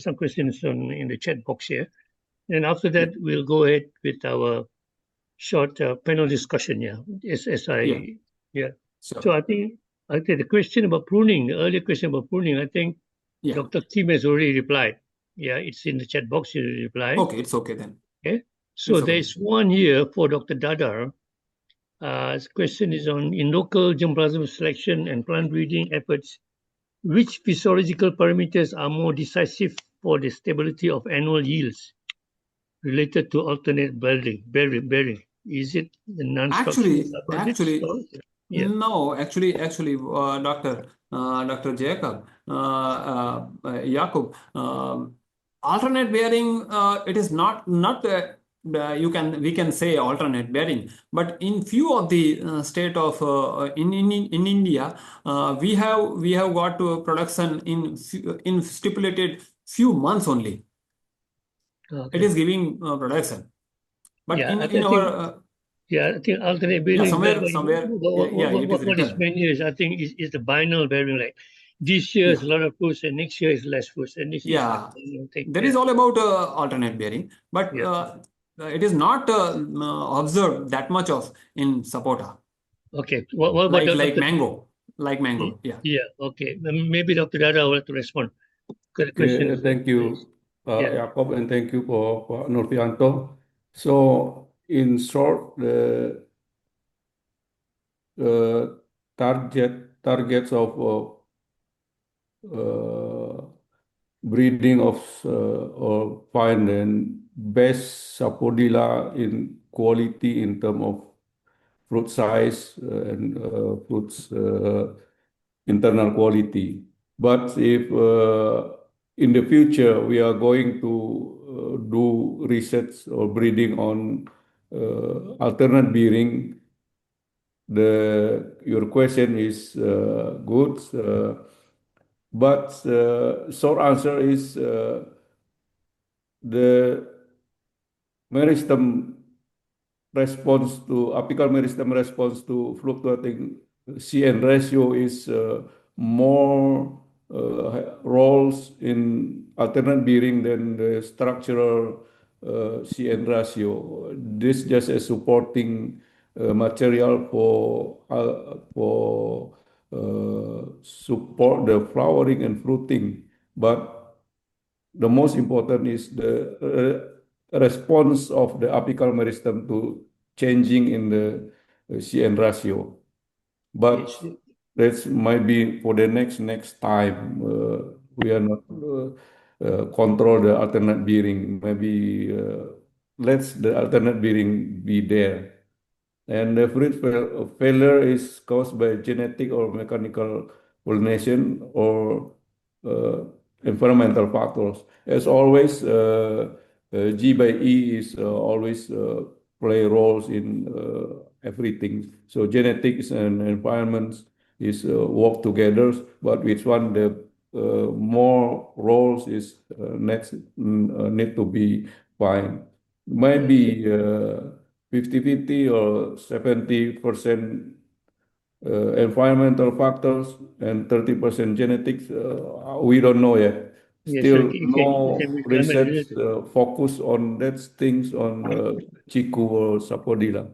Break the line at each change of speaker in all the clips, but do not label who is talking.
some questions in the chat box here. And after that, we'll go ahead with our short panel discussion.
Sure.
So I think the question about pruning, the earlier question about pruning, I think Dr. Kim has already replied. Yeah, it's in the chat box. He replied.
Okay, it's okay then.
Okay. So there's one here for Dr. Darda. His question is in local germplasm selection and plant breeding efforts, which physiological parameters are more decisive for the stability of annual yields related to alternate bearing? Is it the non-structural
Actually,
yeah.
no, actually, Dr. Jacob, Yacob, alternate bearing, it is not we can say alternate bearing, but in few of the state of in India, we have got to production in stipulated few months only.
Okay.
It is giving production, but
yeah,
in
I think alternate bearing.
somewhere.
What is meant here is, I think, is the binary bearing. Like this year is a lot of fruits, and next year is less fruits, and this year
that is all about alternate bearing, but it is not observed that much of in Sapota.
Okay, what about
like mango?
Yeah. Okay, maybe Dr. Darda will have to respond.
Okay, thank you, Yacob, and thank you for Nurfianto. So, in short, the targets of breeding of or find and best Sapodilla in quality in terms of fruit size and fruits internal quality. But if in the future we are going to do research or breeding on alternate bearing, your question is good, but short answer is the meristem response to apical meristem response to fluctuating CN ratio is more roles in alternate bearing than the structural CN ratio. This just a supporting material for support the flowering and fruiting, but the most important is the response of the apical meristem to changing in the CN ratio. But that might be for the next time. We are not control the alternate bearing. Maybe let the alternate bearing be there. And the fruit failure is caused by genetic or mechanical pollination or environmental factors. As always, G by E is always play roles in everything. So genetics and environments is work together, but which one the more roles is next need to be fine. Maybe 50-50 or 70% environmental factors and 30% genetics. We don't know yet. Still no research focus on that things on Chiku or Sapodilla.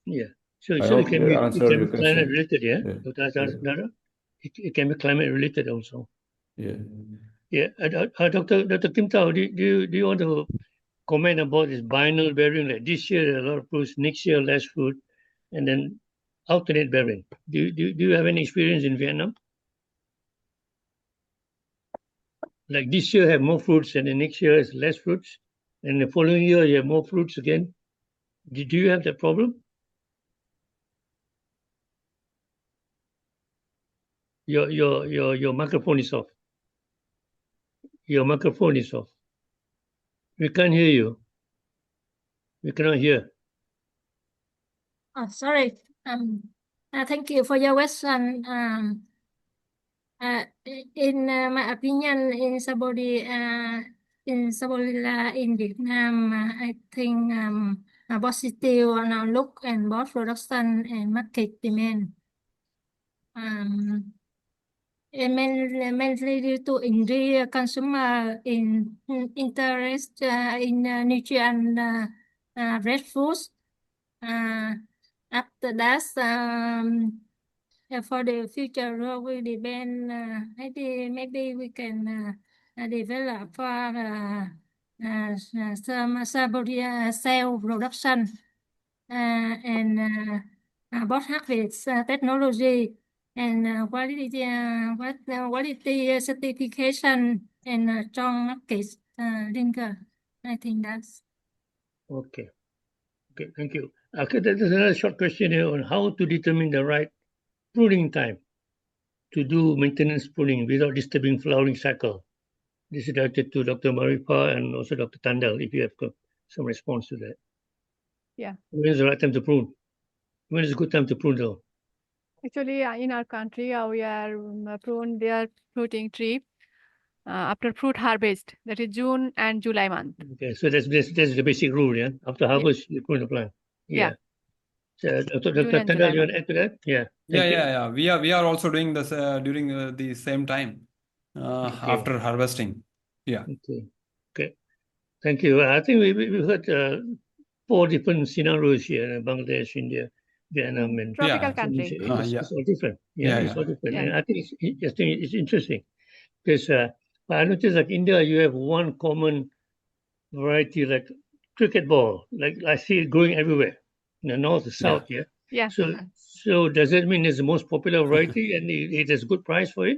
Yeah. So it can be climate related, yeah? It can be climate related also.
Yeah.
Yeah. Dr. Kim Tao, do you want to comment about this binary bearing? Like this year a lot of fruits, next year less fruit, and then alternate bearing. Do you have any experience in Vietnam? Like this year have more fruits and the next year has less fruits, and the following year you have more fruits again. Do you have that problem? Your microphone is off. Your microphone is off. We can't hear you. We cannot hear.
Oh, sorry. Thank you for your question. In my opinion, in Sapodilla in Vietnam, I think a positive on outlook and both production and market demand. mainly due to increased consumer interest in nutrient rich foods. After that, for the future role will depend. Maybe we can develop for some Sapodilla cell production and post-harvest technology and quality certification and strong market linker. I think that's
Okay. Okay, thank you. Okay, there's another short question here on how to determine the right pruning time to do maintenance pruning without disturbing flowering cycle. This is directed to Dr. Marufa and also Dr. Tandel, if you have some response to that.
Yeah.
When is the right time to prune? When is a good time to prune though?
Actually, in our country, we are fruiting tree after fruit harvest, that is June and July month.
Okay, so that's the basic rule, yeah? After harvest, you prune the plant.
Yeah.
So, Dr.
June and
Tandel,
July
you want to add to that? Yeah. Thank you.
We are also doing this during the same time after harvesting. Yeah.
Okay. Thank you. I think we heard 4 different scenarios here: Bangladesh, India, Vietnam, and
tropical country.
It's all different. It's all different.
Yeah.
And I think it's interesting because I noticed like India, you have one common variety like cricket ball. Like I see it growing everywhere, in the north, the south.
Yeah.
So does that mean it's the most popular variety and it has good price for it?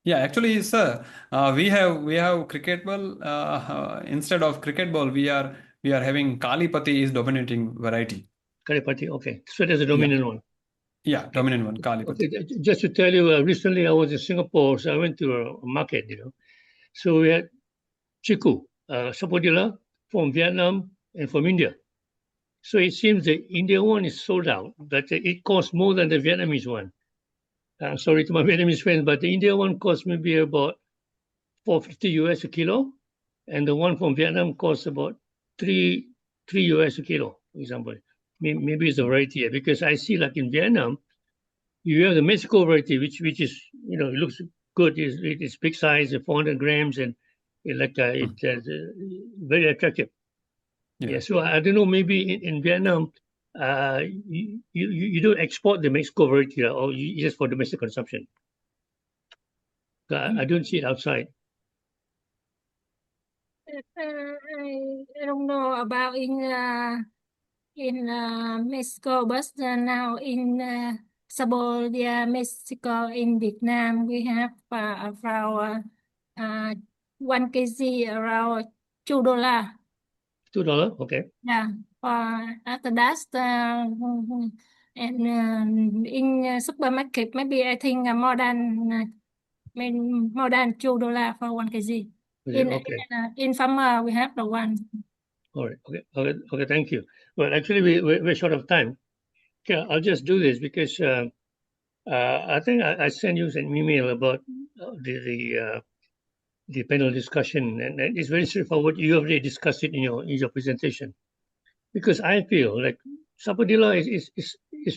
Yeah, actually, sir, we have cricket ball. Instead of cricket ball, we are having Kalipati is dominating variety.
Kalipati, okay. So there's a dominant one.
Yeah, dominant one, Kalipati.
Okay, just to tell you, recently I was in Singapore, so I went to a market, So we had chiku, Sapodilla from Vietnam and from India. So it seems the India one is sold out, but it costs more than the Vietnamese one. Sorry to my Vietnamese friends, but the India one costs maybe about $450 US a kilo, and the one from Vietnam costs about $3 US a kilo, for example. Maybe it's a variety here, because I see like in Vietnam, you have the Mexico variety, which is, it looks good. It's big size, 400 grams, and it's very attractive. Yeah. So I don't know, maybe in Vietnam, you don't export the Mexico variety, or just for domestic consumption. I don't see it outside.
I don't know about in Mexico, but now in Sapodilla, Mexico, in Vietnam, we have around 1 kg around $2.
$2, okay.
Yeah. After that, and in supermarket, maybe I think more than $2 for 1 kg. In farmer, we have the one.
All right. Okay. Thank you. Well, actually, we're short of time. Okay, I'll just do this because I think I sent you an email about the panel discussion, and it's very straightforward. You already discussed it in your presentation. Because I feel like Sapodilla is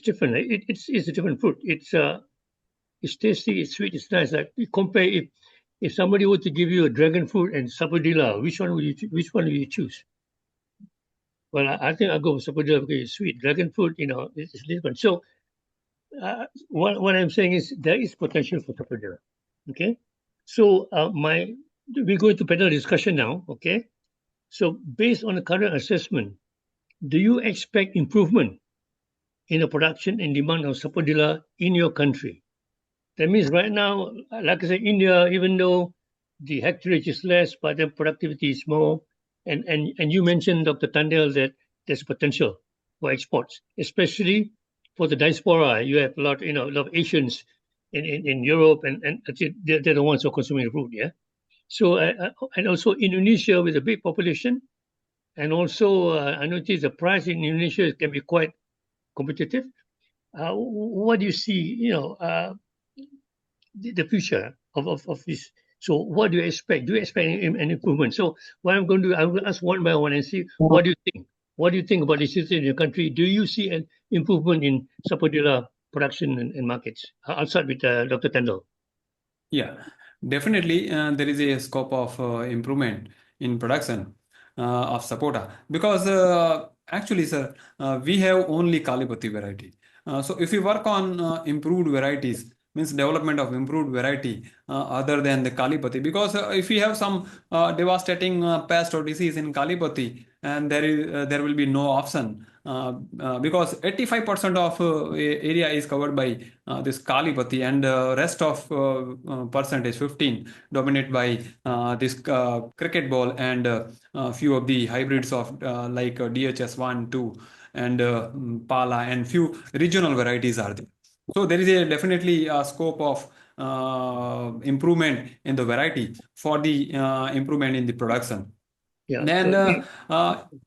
different. It's a different fruit. It's tasty, it's sweet, it's nice. Like you compare if somebody were to give you a dragon fruit and Sapodilla, which one will you choose? Well, I think I'll go with Sapodilla because it's sweet. Dragon fruit, it's different. So what I'm saying is there is potential for Sapodilla. Okay. So we're going to panel discussion now. Okay. So based on the current assessment, do you expect improvement in the production and demand of Sapodilla in your country? That means right now, like I said, India, even though the hectareage is less, but the productivity is more, and you mentioned, Dr. Tandel, that there's potential for exports, especially for the diaspora. You have a lot of Asians in Europe, and they're the ones who are consuming the fruit, yeah? So, and also Indonesia with a big population, and also I noticed the price in Indonesia can be quite competitive. What do you see, the future of this? So what do you expect? Do you expect an improvement? So what I'm going to do, I will ask one by one and see what do you think? What do you think about the situation in your country? Do you see an improvement in Sapodilla production and markets? I'll start with Dr. Tandel.
Yeah, definitely there is a scope of improvement in production of sapota because actually, sir, we have only Kalipati variety. So if we work on improved varieties, means development of improved variety other than the Kalipati, because if we have some devastating pest or disease in Kalipati, and there will be no option because 85% of area is covered by this Kalipati, and rest of percentage 15 dominated by this cricket ball and few of the hybrids of like DHS 1, 2 and Pala, and few regional varieties are there. So there is definitely a scope of improvement in the variety for the improvement in the production.
Yeah.
Then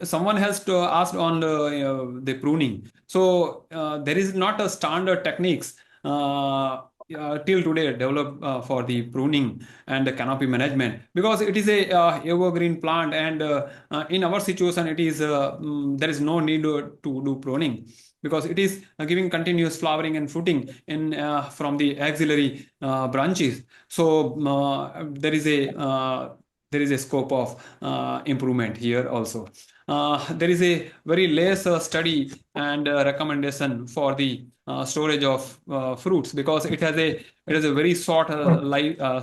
someone has to ask on the pruning. So there is not a standard techniques till today developed for the pruning and the canopy management, because it is a evergreen plant, and in our situation it is there is no need to do pruning because it is giving continuous flowering and fruiting in from the auxiliary branches. So there is a scope of improvement here also. There is a very less study and recommendation for the storage of fruits, because it has a very short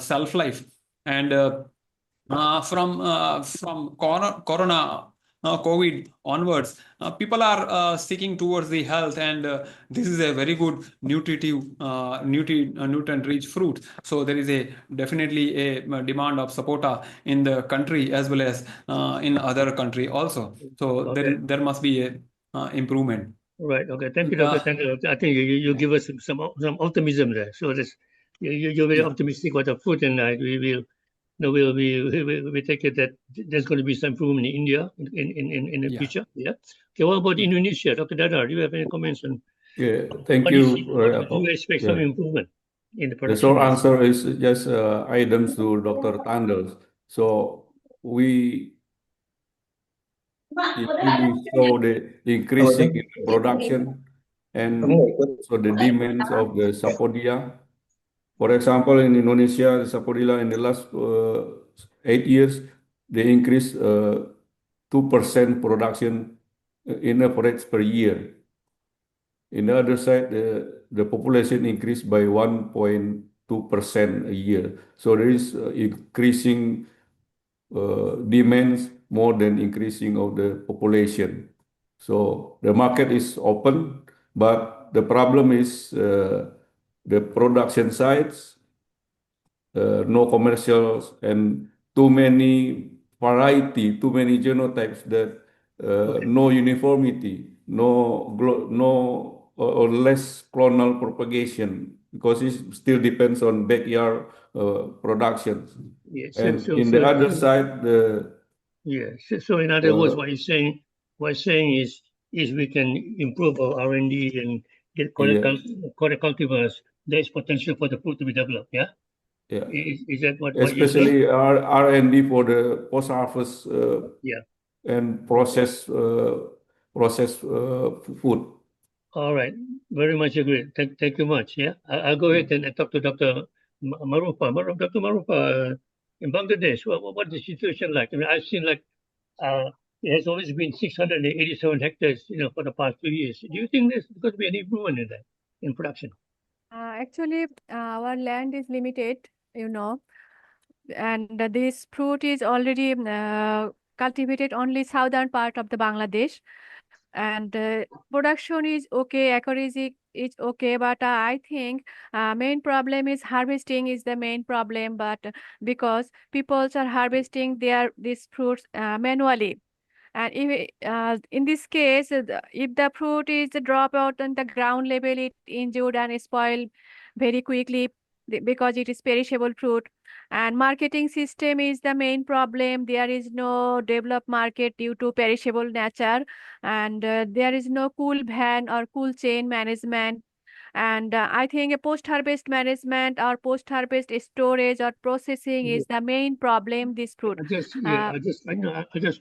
shelf life, and from corona COVID onwards, people are seeking towards the health, and this is a very good nutrient-rich fruit. So there is definitely a demand of sapota in the country as well as in other country also. So
Okay.
there must be a improvement.
Right. Okay. Thank you, Dr. Tandel. I think you give us some optimism there. So you're very optimistic about the fruit, and we take it that there's going to be some improvement in India in the future. Yeah. Okay. What about Indonesia, Dr. Darda? Do you have any comments on?
Yeah. Thank you.
Do you expect some improvement in the
The
production?
short answer is just items to Dr. Tandel. So we saw the increasing in the production and so the demands of the Sapodilla. For example, in Indonesia, the Sapodilla in the last 8 years, they increased 2% production in average per year. In the other side, the population increased by 1.2% a year. So there is increasing demands more than increasing of the population. So the market is open, but the problem is the production sites, no commercials, and too many variety, too many genotypes that no uniformity, no or less clonal propagation, because it still depends on backyard productions.
Yes.
And in the other side,
So in other words, what you're saying is we can improve our R&D and get correct cultivars. There is potential for the fruit to be developed. Yeah.
Yeah.
Is that what
especially
you're saying?
R&D for the post-harvest and process food.
All right, very much agree. Thank you much. Yeah, I'll go ahead and talk to Dr. Marufa. Dr. Marufa, in Bangladesh, what is the situation like? I mean, I've seen like it has always been 687 hectares, for the past 2 years. Do you think there's going to be any improvement in that in production?
Actually, our land is limited, and this fruit is already cultivated only southern part of the Bangladesh, and production is okay, accuracy is okay, but I think main problem is harvesting is the main problem, but because people are harvesting these fruits manually. And if in this case, if the fruit is drop out on the ground level, it injured and spoil very quickly because it is perishable fruit. And marketing system is the main problem. There is no developed market due to perishable nature, and there is no cool van or cool chain management. And I think a post-harvest management or post-harvest storage or processing is the main problem. This fruit.
I just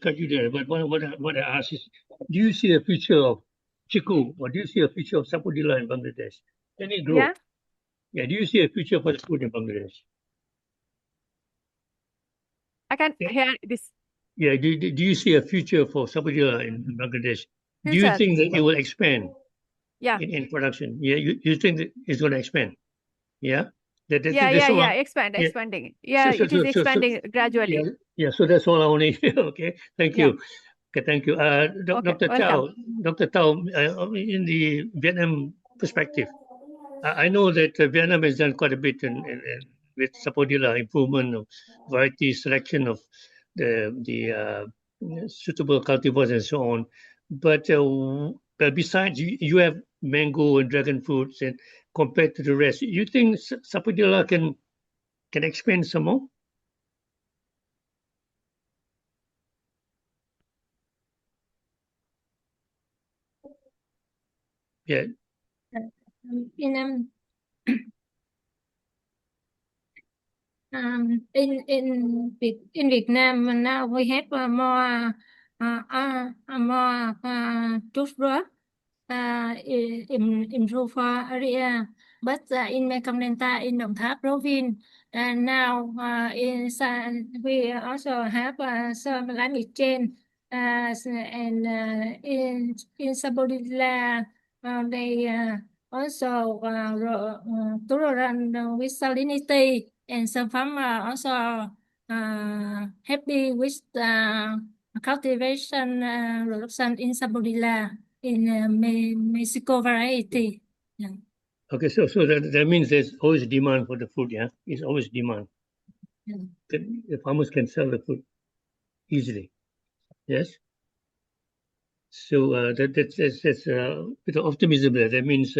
cut you there. But what I ask is, do you see a future of chiku, or do you see a future of Sapodilla in Bangladesh? Any growth.
Yeah,
Yeah, do you see a future for the food in Bangladesh?
I can
Yeah.
hear this.
Yeah, do you see a future for Sapodilla in Bangladesh? Do you
Future.
think that it will expand
Yeah.
in production? Yeah, you think that it's going to expand? Yeah, that's
Yeah,
all.
expanding. Yeah,
So,
it is expanding gradually.
yeah. So that's all I want to hear. Okay, thank
Yeah.
you. Okay, thank you.
Okay,
Dr. Tao, in the Vietnam perspective, I know that Vietnam has done quite a bit with Sapodilla, improvement of variety, selection of the suitable cultivars and so on. But besides, you have mango and dragon fruits, and compared to the rest, you think Sapodilla can expand some more? Yeah.
In in Vietnam now we have more toothbrush improve area, but in Mekong Delta in Đồng Tháp province now we also have some climate change and in Sapodilla they also tolerant with salinity, and some farmers also happy with cultivation production in Sapodilla in Mexico variety. Yeah.
Okay, so that means there's always demand for the food. Yeah, it's always demand.
Yeah.
The farmers can sell the food easily. Yes. So that's a bit of optimism there. That means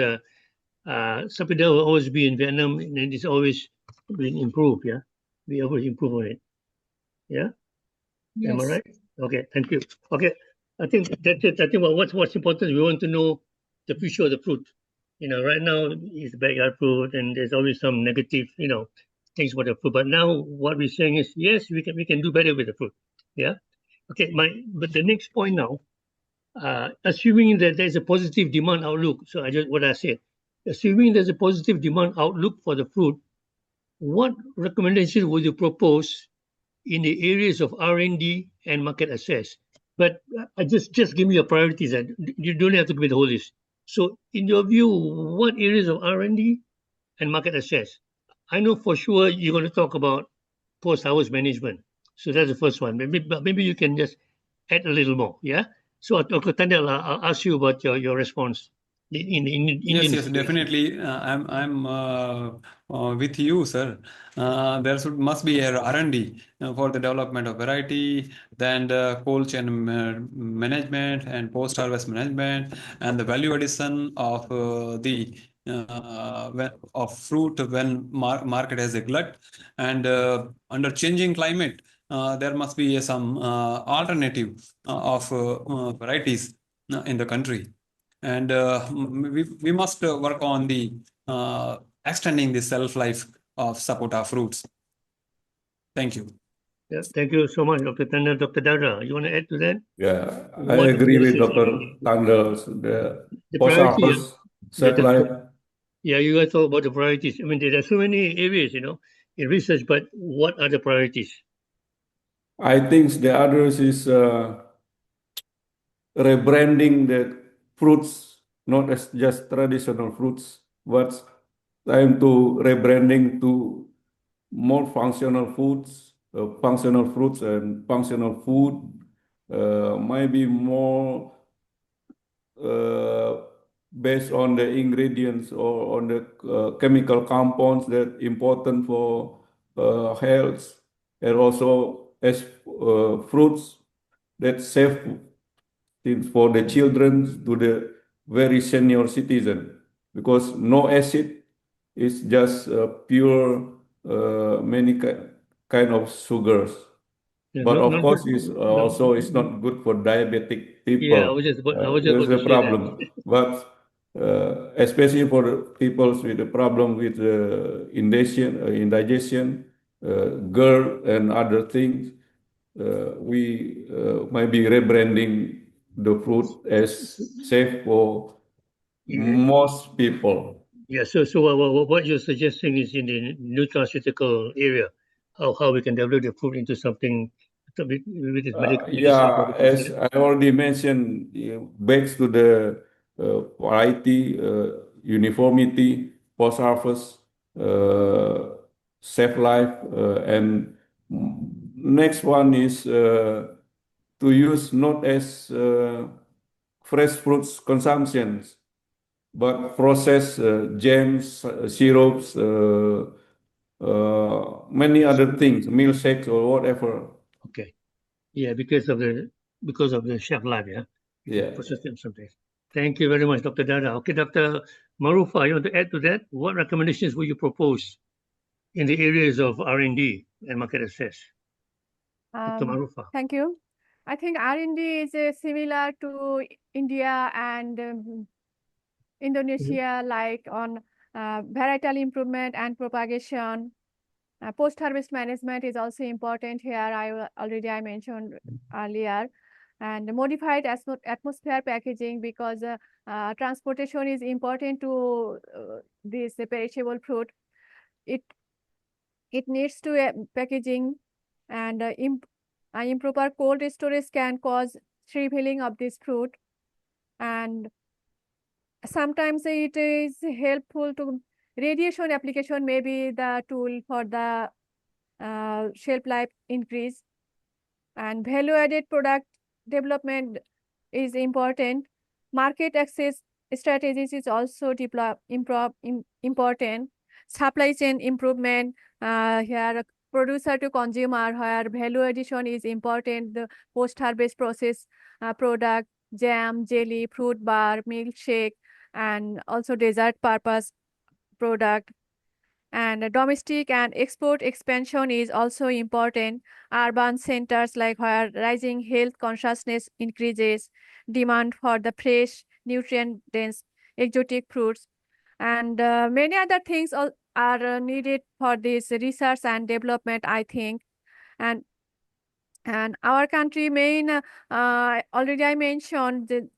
Sapodilla will always be in Vietnam, and it's always being improved. Yeah, we always improve on it. Yeah.
Yes.
Am I right? Okay, thank you. Okay, I think that's it. I think what's important, we want to know the future of the fruit. Right now it's backyard fruit, and there's always some negative, things about the fruit. But now what we're saying is, yes, we can do better with the fruit. Yeah. Okay. But the next point now, assuming that there's a positive demand outlook. So what I said, assuming there's a positive demand outlook for the fruit, what recommendation would you propose in the areas of R&D and market access? But just give me your priorities, and you don't have to give me the whole list. So in your view, what areas of R&D and market access? I know for sure you're going to talk about post-harvest management. So that's the first one. Maybe you can just add a little more, yeah? So Dr. Tandel, I'll ask you about your response in Indian
Yes,
situation.
definitely. I'm with you, sir. There must be a R&D for the development of variety, then the cold chain management and post-harvest management, and the value addition of of fruit when market has a glut, and under changing climate, there must be some alternative of varieties in the country. And we must work on the extending the shelf life of sapota fruits. Thank you.
Yeah, thank you so much, Dr. Tandel. Dr. Darda, you want to add to that?
Yeah, I agree with Dr. Tandel. The post-harvest shelf life.
Yeah, you guys talk about the priorities. I mean, there are so many areas, in research, but what are the priorities?
I think the others is rebranding the fruits, not as just traditional fruits, but time to rebranding to more functional foods, functional fruits and functional food, maybe more based on the ingredients or on the chemical compounds that important for health, and also as fruits that safe for the children to the very senior citizen, because no acid is just pure many kind of sugars.
Yeah,
But of course, it's not good for diabetic people.
Yeah, I was just about
There's
to
a
say
problem.
that.
But especially for the people with the problem with indigestion, GERD and other things, we might be rebranding the fruit as safe for most people.
Yeah, so what you're suggesting is in the nutraceutical area, how we can develop the fruit into something with its medicinal
Yeah, as
value.
I already mentioned, back to the variety, uniformity, post-harvest, safe life, and next one is to use not as fresh fruits consumptions, but processed jams, syrups, many other things, milkshakes or whatever.
Okay. Yeah, because of the shelf life, yeah.
Yeah.
Process something. Thank you very much, Dr. Darda. Okay, Dr. Marufa, you want to add to that? What recommendations would you propose in the areas of R&D and market access? Dr. Marufa.
Thank you. I think R&D is similar to India and Indonesia, like on varietal improvement and propagation. Post-harvest management is also important here. I mentioned earlier, and modified atmosphere packaging, because transportation is important to this perishable fruit. It needs to packaging, and improper cold storage can cause shriveling of this fruit, and sometimes it is helpful to radiation application may be the tool for the shelf life increase, and value added product development is important. Market access strategies is also important. Supply chain improvement, here producer to consumer, where value addition is important. The post-harvest process product, jam, jelly, fruit bar, milkshake, and also dessert purpose product. And domestic and export expansion is also important. Urban centers, like where rising health consciousness increases demand for the fresh, nutrient-dense exotic fruits. And many other things are needed for this research and development, I think. And our country main, already I mentioned, the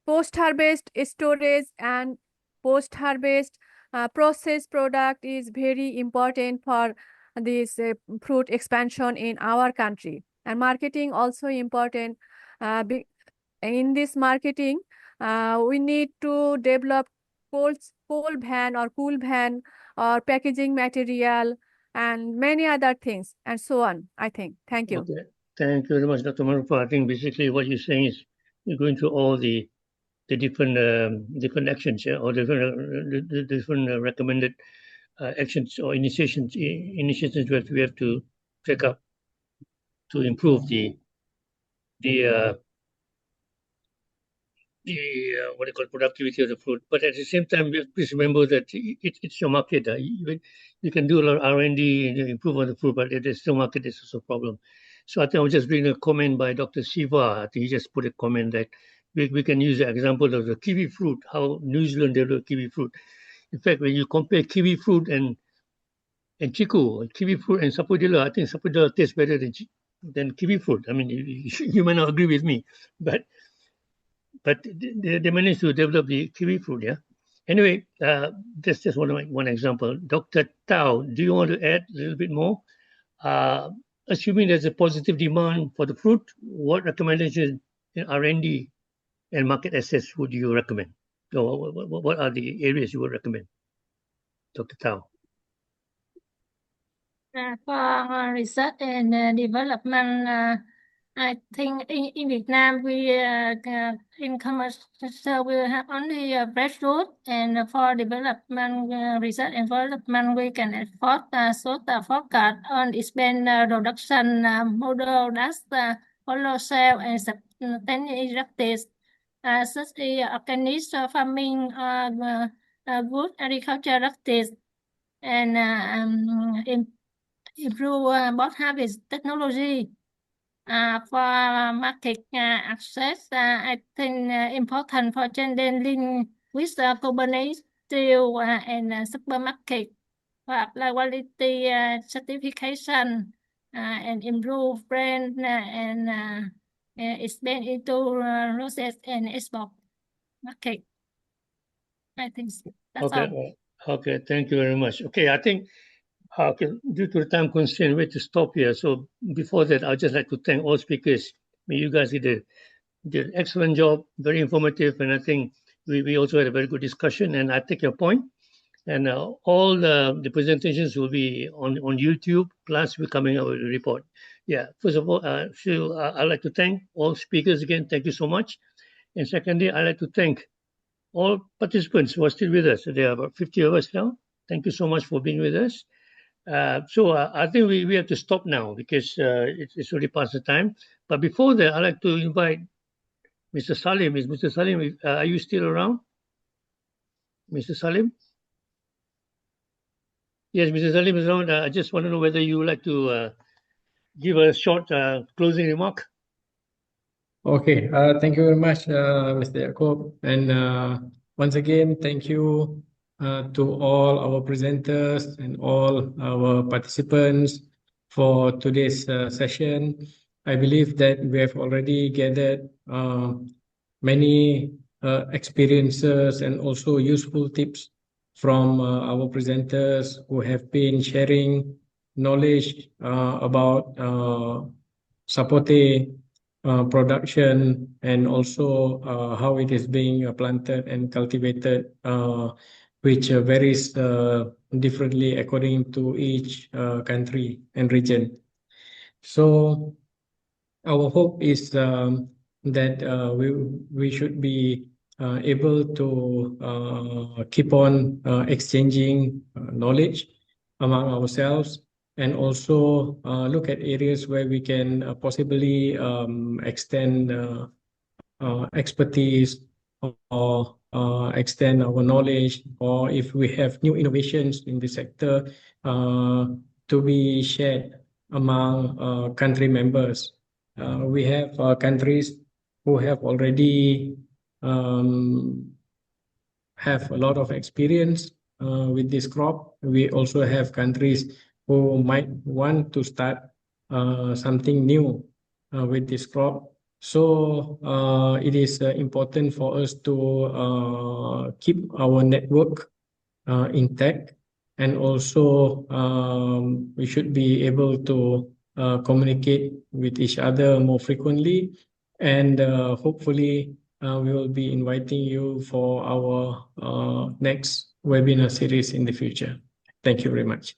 post-harvest storage and post-harvest processed product is very important for this fruit expansion in our country. And marketing also important. In this marketing, we need to develop cold van or cool van or packaging material and many other things and so on, I think. Thank you.
Okay. Thank you very much, Dr. Marufa. I think basically what you're saying is you're going through all the different actions, yeah, or the different recommended actions or initiations that we have to take up to improve the what they call productivity of the fruit. But at the same time, please remember that it's your market. You can do a lot of R&D and improve on the fruit, but there's still market. This is a problem. So I think I'll just bring a comment by Dr. Siva. I think he just put a comment that we can use the example of the kiwi fruit, how New Zealand developed kiwi fruit. In fact, when you compare kiwi fruit and chiku, kiwi fruit and sapodilla, I think sapodilla tastes better than kiwi fruit. I mean, you might not agree with me, but they managed to develop the kiwi fruit, yeah. Anyway, that's just one example. Dr. Tao, do you want to add a little bit more? Assuming there's a positive demand for the fruit, what recommendations in R&D and market access would you recommend? So what are the areas you would recommend, Dr. Tao?
For research and development, I think in Vietnam we in commercial we have only fresh fruit, and for development research and development we can afford sort of focus on expand production model that follow cell and sustainable practice such as organic farming, good agriculture practice, and improve both harvest technology. For market access, I think important for Tandel with companies still and supermarket for apply quality certification and improve brand and expand into process and export market. I think so. That's
Okay.
all.
Okay. Thank you very much. Okay. I think okay, due to the time constraint, we have to stop here. So before that, I'd just like to thank all speakers. You guys did an excellent job, very informative, and I think we also had a very good discussion. And I take your point. And all the presentations will be on YouTube, plus we're coming out with a report. Yeah, first of all, I'd like to thank all speakers again. Thank you so much. And secondly, I'd like to thank all participants who are still with us. There are about 50 of us now. Thank you so much for being with us. So I think we have to stop now because it's already past the time. But before that, I'd like to invite Mr. Salim. Is Mr. Salim, are you still around? Mr. Salim? Yes, Mr. Salim is around. I just want to know whether you would like to give a short closing remark.
Okay, thank you very much, Mr. Yacob. And once again, thank you to all our presenters and all our participants for today's session. I believe that we have already gathered many experiences and also useful tips from our presenters who have been sharing knowledge about sapote production and also how it is being planted and cultivated, which varies differently according to each country and region. So our hope is that we should be able to keep on exchanging knowledge among ourselves and also look at areas where we can possibly extend expertise or extend our knowledge, or if we have new innovations in the sector to be shared among country members. We have countries who have already have a lot of experience with this crop. We also have countries who might want to start something new with this crop. So it is important for us to keep our network intact, and also we should be able to communicate with each other more frequently, and hopefully we will be inviting you for our next webinar series in the future. Thank you very much.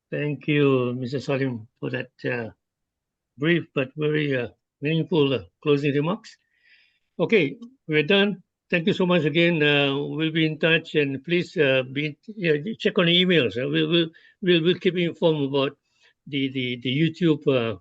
Thank you, Mr. Salim, for that brief but very meaningful closing remarks. Okay, we're done. Thank you so much again. We'll be in touch, and please check on the emails. We'll keep you informed about the YouTube